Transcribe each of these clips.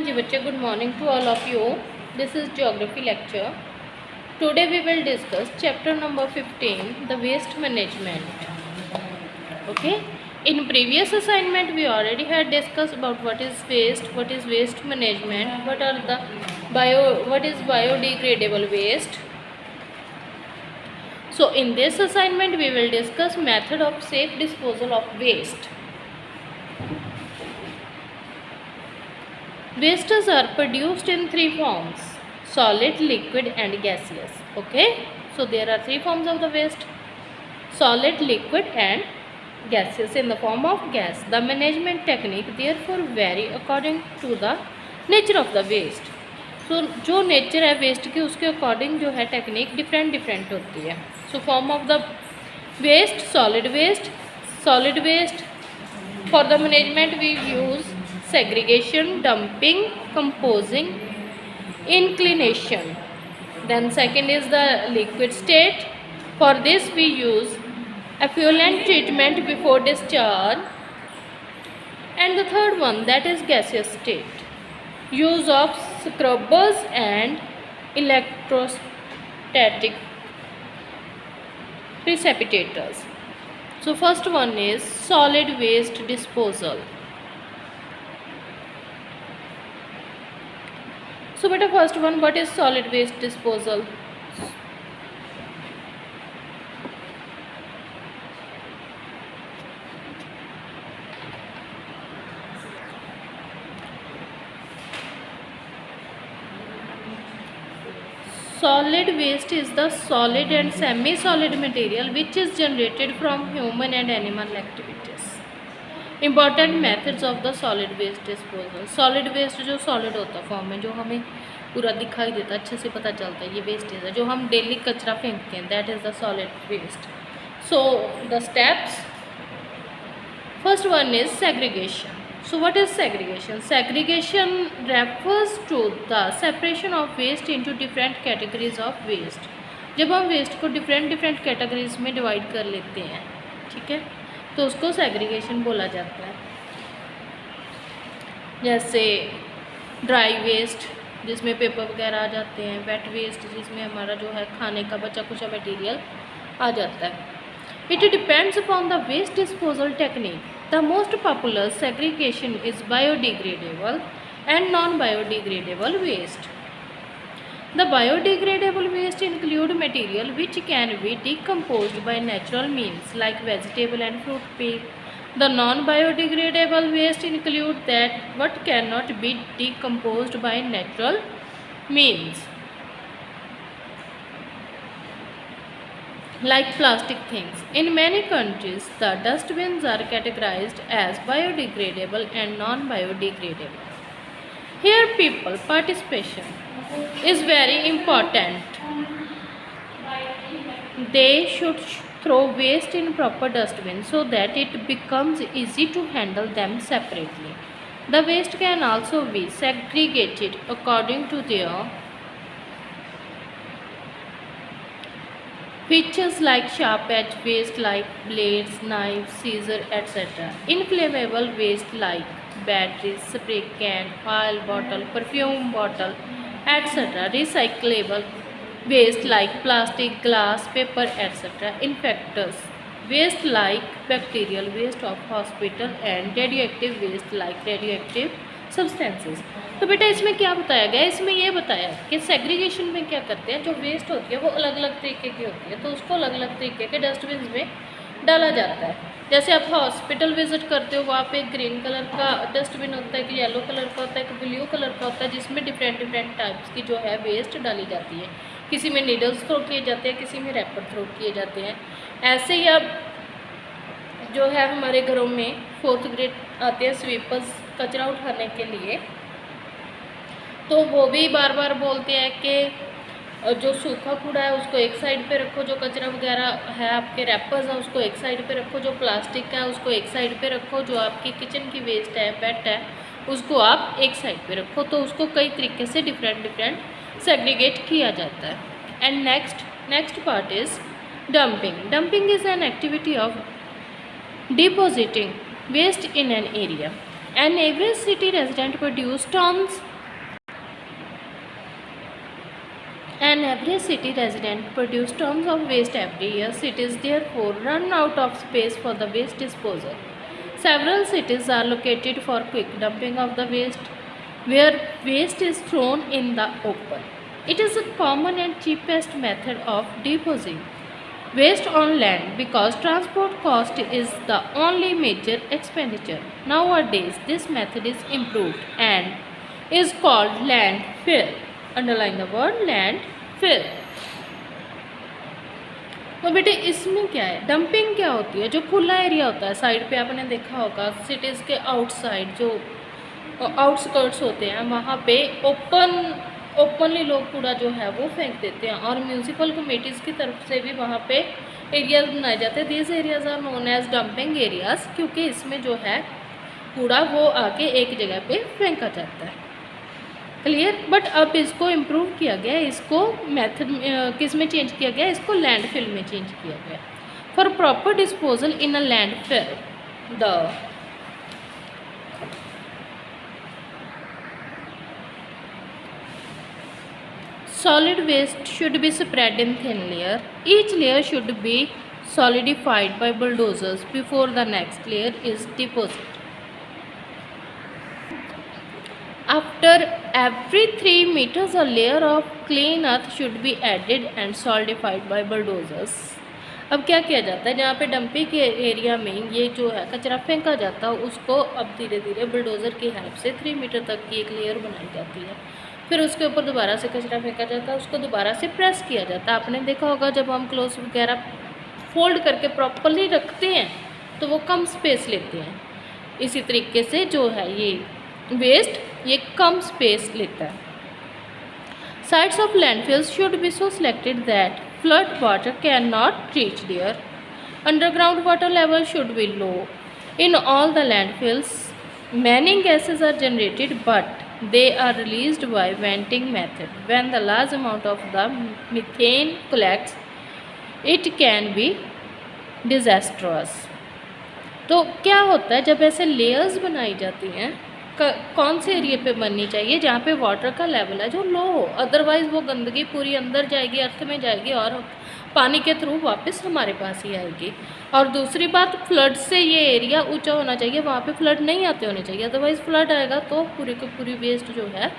जी बच्चे, good morning to all of you. This is geography lecture. Today we will discuss chapter number 15, the waste management. Okay. In previous assignment we already had discussed about what is waste management, what is biodegradable waste. So in this assignment we will discuss method of safe disposal of waste. Wastes are produced in three forms: solid, liquid and gaseous. Okay, so there are three forms of the waste: solid, liquid and gaseous in the form of gas. The management technique therefore vary according to the nature of the waste. So जो nature है waste की उसके according जो है technique different होती है. So form of the waste: solid waste. For the management we use segregation, dumping, composing, inclination. Then second is the liquid state. For this we use effluent treatment before discharge. And the third one, that is gaseous state. Use of scrubbers and electrostatic precipitators. So first one is solid waste disposal. So beta, first one, what is solid waste disposal? Solid waste is the solid and semi-solid material which is generated from human and animal activities. Important methods of the solid waste disposal. Solid waste जो solid होता है form में, जो हमें पूरा दिखाई देता है, अच्छे से पता चलता है ये वेस्टेज है, जो हम डेली कचरा फेंकते हैं, that is the solid waste. So the steps: first one is segregation. So what is segregation? Segregation refers to the separation of waste into different categories of waste. जब हम वेस्ट को different categories में divide कर लेते हैं, ठीक है, तो उसको सेग्रीगेशन बोला जाता है. जैसे ड्राई वेस्ट जिसमें पेपर वगैरह आ जाते हैं, वेट वेस्ट जिसमें हमारा जो है खाने का बचा कुचा मटेरियल आ जाता है. It depends upon the waste disposal technique. The most popular segregation is biodegradable and non-biodegradable waste. The biodegradable waste include material which can be decomposed by natural means like vegetable and fruit peel. The non-biodegradable waste include that what cannot be decomposed by natural means, like plastic things. In many countries, the dustbins are categorized as biodegradable and non-biodegradable. Here, people participation is very important. They should throw waste in proper dustbin so that it becomes easy to handle them separately. The waste can also be segregated according to their features like sharp edge waste like blades, knives, scissors, etc. Inflammable waste like batteries, spray can, oil bottle, perfume bottle, etc. Recyclable waste like plastic, glass, paper, etc. Infectious waste like bacterial waste of hospital and radioactive waste like radioactive substances. तो बेटा इसमें क्या बताया गया? इसमें ये बताया कि सेग्रीगेशन में क्या करते हैं, जो वेस्ट होती है वो अलग अलग तरीके की होती है, तो उसको अलग अलग तरीके के डस्टबिन में डाला जाता है. जैसे आप हॉस्पिटल विजिट करते हो, वहाँ पे एक ग्रीन कलर का डस्टबिन होता है, एक येलो कलर का होता है, एक ब्लू कलर का होता है, जिसमें डिफरेंट टाइप्स की जो है वेस्ट डाली जाती है. किसी में नीडल्स थ्रो किए जाते हैं, किसी में रैपर थ्रो किए जाते हैं. ऐसे ही अब जो है हमारे घरों में 4th ग्रेड आते हैं स्वीपर्स कचरा उठाने के लिए, तो वो भी बार बार बोलते हैं कि जो सूखा कूड़ा है उसको एक साइड पे रखो, जो कचरा वगैरह है आपके रैपर्स हैं उसको एक साइड पे रखो, जो प्लास्टिक है उसको एक साइड पे रखो, जो आपकी किचन की वेस्ट है, वेट है, उसको आप एक साइड पे रखो. तो उसको कई तरीके से डिफरेंट सेग्रीगेट किया जाता है. And next part is dumping. Dumping is an activity of depositing waste in an area. An average city resident produce tons. An average city resident produce tons of waste every year. Cities therefore run out of space for the waste disposal. Several cities are located for quick dumping of the waste, where waste is thrown in the open. It is a common and cheapest method of disposing waste on land because transport cost is the only major expenditure. Nowadays, this method is improved and is called landfill. Underline the word landfill. तो बेटे इसमें क्या है, dumping क्या होती है? जो खुला एरिया होता है साइड पे, आपने देखा होगा सिटीज़ के आउटसाइड जो आउटस्कर्ट्स होते हैं वहाँ पे ओपनली लोग कूड़ा जो है वो फेंक देते हैं, और म्यूनसिपल कमेटीज़ की तरफ से भी वहाँ पे एरियाज बनाए जाते हैं. These areas are known as dumping areas, क्योंकि इसमें जो है कूड़ा वो आके एक जगह पे फेंका जाता है. क्लियर. बट अब इसको इम्प्रूव किया गया, इसको मेथड किस में चेंज किया गया? इसको लैंडफिल में चेंज किया गया. For proper disposal in a landfill, the solid waste should be spread in thin layer. Each layer should be solidified by bulldozers before the next layer is deposited. After every 3 meters, a layer of clean earth should be added and solidified by bulldozers. अब क्या किया जाता है, जहाँ पे dumping के area में ये जो है कचरा फेंका जाता है, उसको अब धीरे धीरे बुलडोज़र की हेल्प से 3 मीटर तक की एक लेयर बनाई जाती है. फिर उसके ऊपर दोबारा से कचरा फेंका जाता है, उसको दोबारा से प्रेस किया जाता है. आपने देखा होगा जब हम क्लोथ्स वगैरह फोल्ड करके प्रॉपरली रखते हैं तो वो कम स्पेस लेते हैं. इसी तरीके से जो है ये वेस्ट ये कम स्पेस लेता है. Sites of landfills should be so selected that flood water cannot reach there. Underground water level should be low. In all the landfills, many gases are generated, but they are released by venting method. When the large amount of the methane collects, it can be disastrous. तो क्या होता है जब ऐसे layers बनाई जाती हैं, कौन से एरिया पे बननी चाहिए? जहाँ पे वाटर का लेवल है जो लो हो, अदरवाइज़ वो गंदगी पूरी अंदर जाएगी, अर्थ में जाएगी और पानी के थ्रू वापस हमारे पास ही आएगी. और दूसरी बात, फ्लड से ये एरिया ऊंचा होना चाहिए, वहाँ पे फ्लड नहीं आते होने चाहिए, अदरवाइज़ फ्लड आएगा तो पूरी की पूरी वेस्ट जो है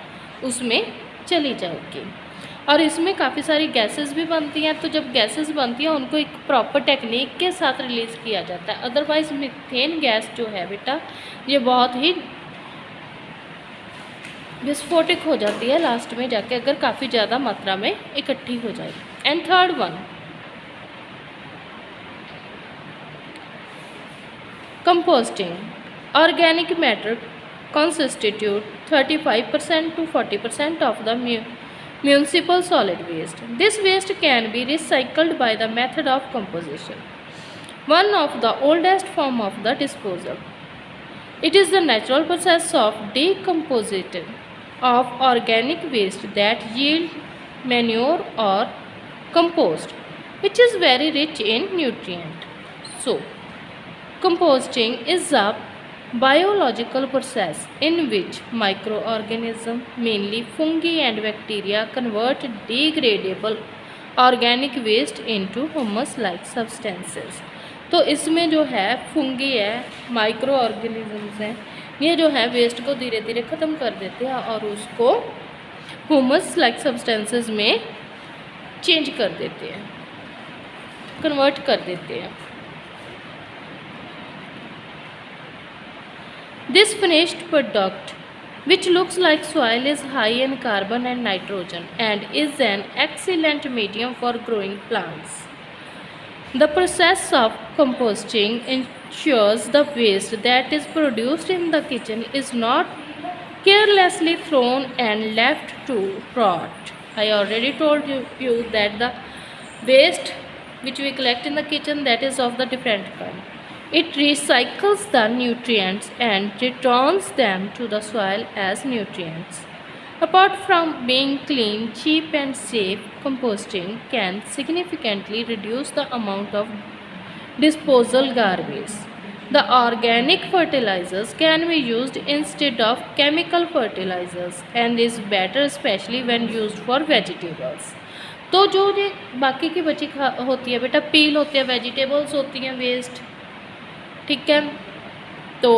उसमें चली जाएगी. और इसमें काफ़ी सारी गैसेस भी बनती हैं, तो जब गैसेस बनती हैं उनको एक प्रॉपर टेक्निक के साथ रिलीज़ किया जाता है. अदरवाइज़ मीथेन गैस जो है बेटा ये बहुत ही विस्फोटिक हो जाती है लास्ट में जाके, अगर काफ़ी ज़्यादा मात्रा में इकट्ठी हो जाए. And third one, composting. Organic matter constitute 35% to 40% of the municipal solid waste. This waste can be recycled by the method of composition, one of the oldest form of the disposal. It is the natural process of decomposition of organic waste that yield manure or compost, which is very rich in nutrient. So, composting is a biological process in which microorganisms, mainly fungi and bacteria, convert degradable organic waste into humus-like substances. तो इसमें जो है fungi है, micro organisms हैं, ये जो है waste को धीरे धीरे ख़त्म कर देते हैं और उसको ह्यूमस लाइक सब्सटेंसेस में चेंज कर देते हैं, कन्वर्ट कर देते हैं. This finished product, which looks like soil, is high in carbon and nitrogen and is an excellent medium for growing plants. The process of composting ensures the waste that is produced in the kitchen is not carelessly thrown and left to rot. I already told you that the waste which we collect in the kitchen, that is of the different kind. It recycles the nutrients and returns them to the soil as nutrients. Apart from being clean, cheap and safe, composting can significantly reduce the amount of disposal garbage The organic fertilizers can be used instead of chemical fertilizers and is better especially when used for vegetables. तो जो ये बाकी की बची होती है बेटा, पील होती है, वेजिटेबल्स होती हैं वेस्ट, ठीक है, तो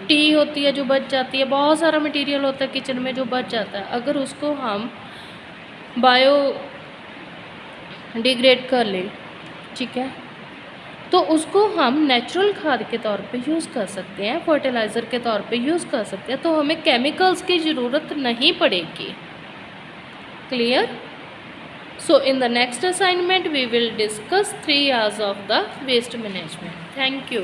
टी होती है जो बच जाती है, बहुत सारा मटेरियल होता है किचन में जो बच जाता है, अगर उसको हम बायो डिग्रेड कर लें, ठीक है, तो उसको हम नेचुरल खाद के तौर पे यूज़ कर सकते हैं, फर्टिलाइज़र के तौर पे यूज़ कर सकते हैं, तो हमें केमिकल्स की ज़रूरत नहीं पड़ेगी। Clear? So in the next assignment we will discuss 3 R's of the waste management. Thank you.